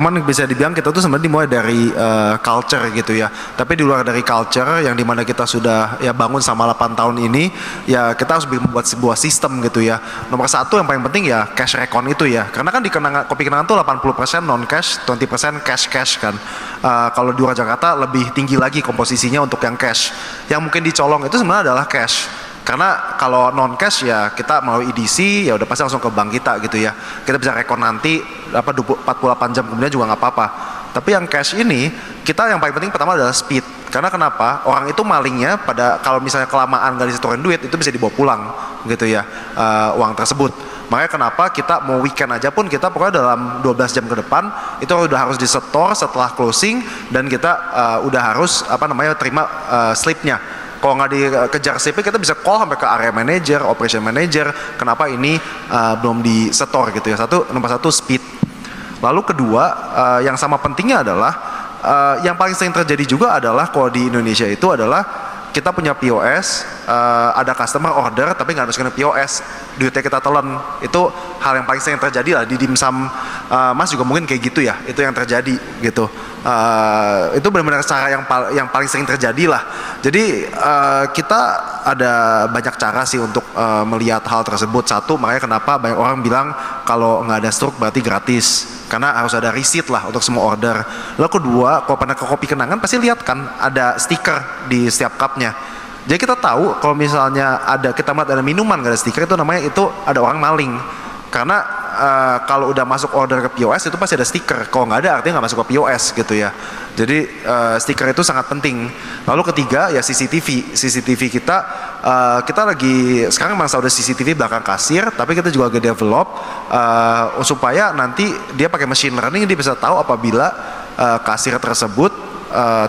Cuman bisa dibilang kita tuh sebenarnya dimulai dari culture gitu ya. Tapi di luar dari culture yang dimana kita sudah ya bangun selama 8 tahun ini, ya kita harus membuat sebuah sistem gitu ya. Nomor satu yang paling penting ya cash recon itu ya. Karena kan di Kopi Kenangan tuh 80% non cash, 20% cash kan. Kalau di luar Jakarta lebih tinggi lagi komposisinya untuk yang cash. Yang mungkin dicolong itu sebenarnya adalah cash. Karena kalau non cash ya kita melalui EDC ya udah pasti langsung ke bank kita gitu ya. Kita bisa rekon nanti 48 jam kemudian juga nggak apa-apa. Tapi yang cash ini kita yang paling penting pertama adalah speed. Karena kenapa? Orang itu malingnya pada kalau misalnya kelamaan nggak disetorin duit itu bisa dibawa pulang gitu ya uang tersebut. Makanya kenapa kita mau weekend aja pun kita pokoknya dalam 12 jam ke depan itu udah harus disetor setelah closing dan kita udah harus terima slipnya. Kalau nggak dikejar CP kita bisa call sampai ke area manager, operation manager, kenapa ini belum disetor gitu ya. Nomor satu speed. Lalu kedua yang sama pentingnya adalah yang paling sering terjadi juga adalah kalau di Indonesia itu adalah kita punya POS, ada customer order tapi nggak masukin POS, duitnya kita telan. Itu hal yang paling sering terjadi lah di dimsum. Mas juga mungkin kayak gitu ya, itu yang terjadi gitu. Itu benar-benar cara yang paling sering terjadi lah. Jadi kita ada banyak cara sih untuk melihat hal tersebut. Satu, makanya kenapa banyak orang bilang kalau nggak ada struk berarti gratis, karena harus ada receipt lah untuk semua order. Lalu kedua, kalau pernah ke Kopi Kenangan pasti lihat kan ada stiker di setiap cupnya. Jadi kita tahu kalau misalnya kita melihat ada minuman nggak ada stiker, itu namanya ada orang maling. Karena kalau udah masuk order ke POS itu pasti ada stiker. Kalau nggak ada artinya nggak masuk ke POS gitu ya. Jadi stiker itu sangat penting. Lalu ketiga ya CCTV kita lagi sekarang masa udah CCTV belakang kasir, tapi kita juga lagi develop supaya nanti dia pakai machine learning, dia bisa tahu apabila kasir tersebut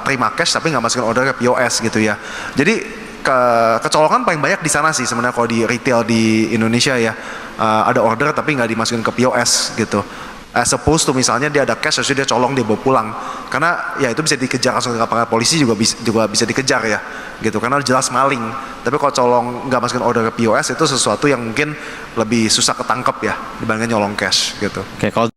terima cash tapi nggak masukin order ke POS gitu ya. Jadi kecolongan paling banyak di sana sih sebenarnya kalau di retail di Indonesia ya. Ada order tapi nggak dimasukin ke POS gitu. As opposed to misalnya dia ada cash harusnya dia colong, dia bawa pulang. Karena ya itu bisa dikejar langsung ke lapangan polisi juga bisa dikejar ya gitu, karena jelas maling. Tapi kalau colong nggak masukin order ke POS itu sesuatu yang mungkin lebih susah ketangkep ya dibandingkan nyolong cash gitu. Oke, kalau